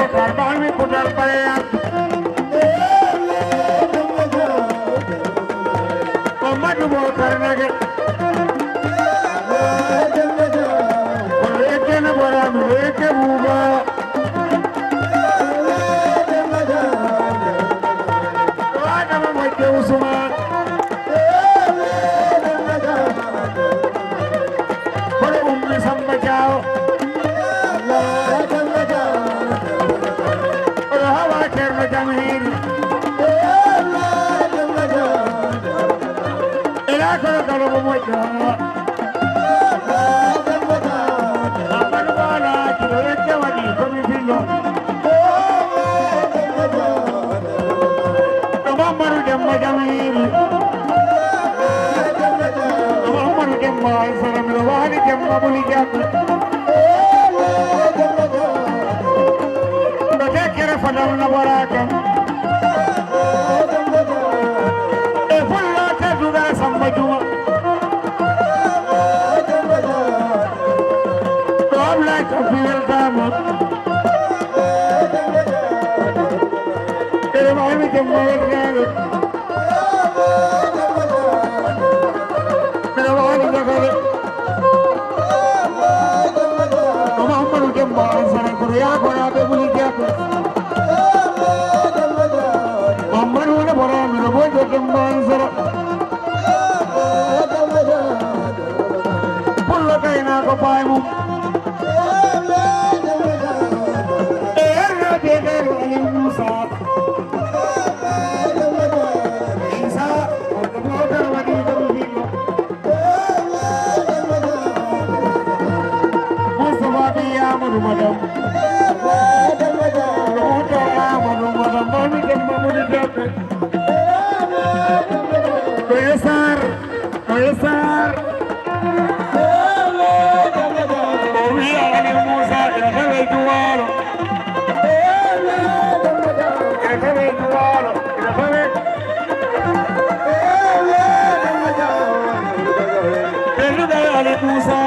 Karbami Kudal Payan Mamadu Karnage Eke na Baram Eke Buba Wadama Mike Usman Pada Ummi Sambajao Hawa Kerma Jamhir Ila Kala Kala Moja Amanu Bala Eke Wadi Kami Filo Amaru Jamma Jamhir Amaru Jamma Salam Lawani Jamma Bulijak Fadal na baraka e fulla ta duga sambajuma qabla tafil dama e mai ke morgale pero wali jagale Muhammad ke baasara kuriya kora be buli kya Kembanzara Pulla kaina ko paimu Erna degaru ali Musa Isa Otabota wadi kabilo Mustafa biya manu madam Otabota manu madam Mami kembamu dijape Besar Ovi Ali Musa Ilhawe Juwalo Ilhawe Juwalo Ilhawe Ilhawe Ali Musa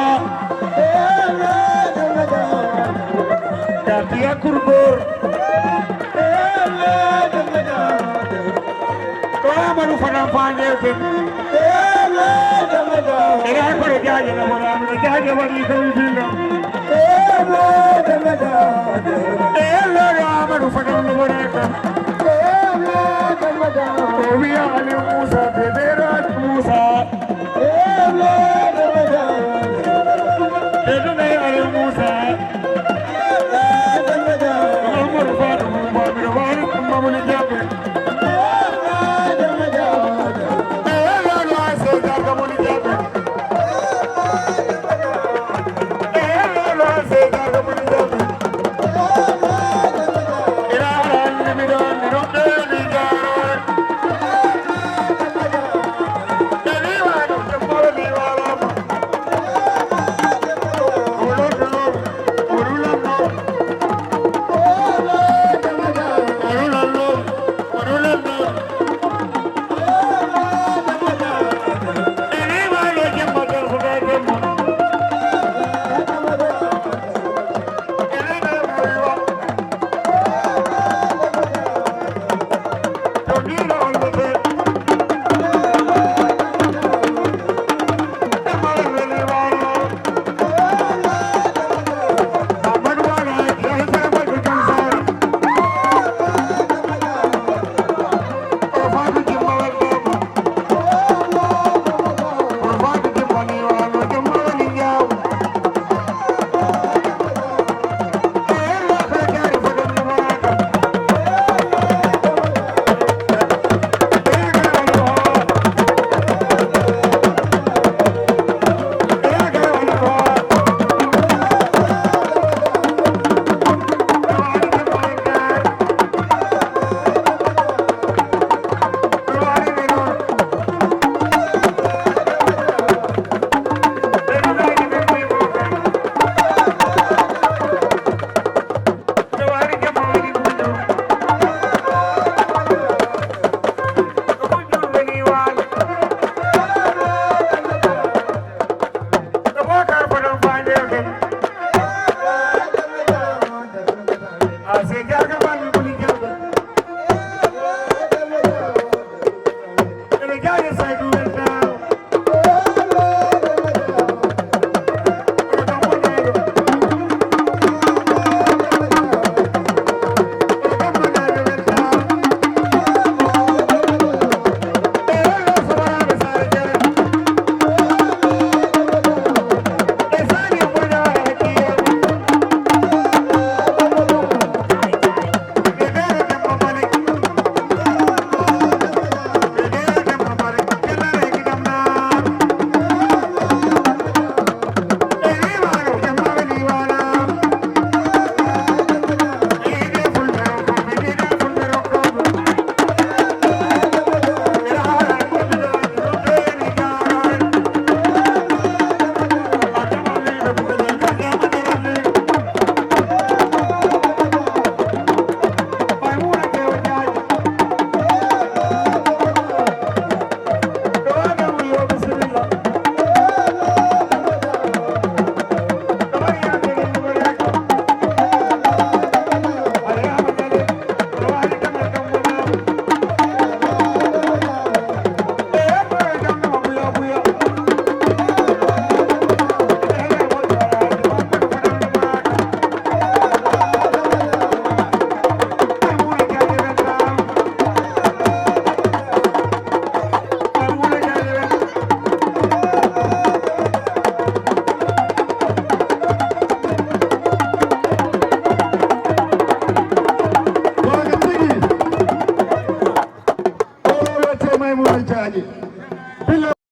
Katia Kurbur Manu Fadam Panje Ila ko jaje na bola mi jaje wali ko dilo Ela Manu Fadam no bola ka Ovi Ali Musa Bedera Musa Beduna Ali Musa Amar Fadam Mamir Wali Mamuni Jabe Ila Ase jaga bani buli jaga. Ele jaga sai do elta. Maimuna Chaji.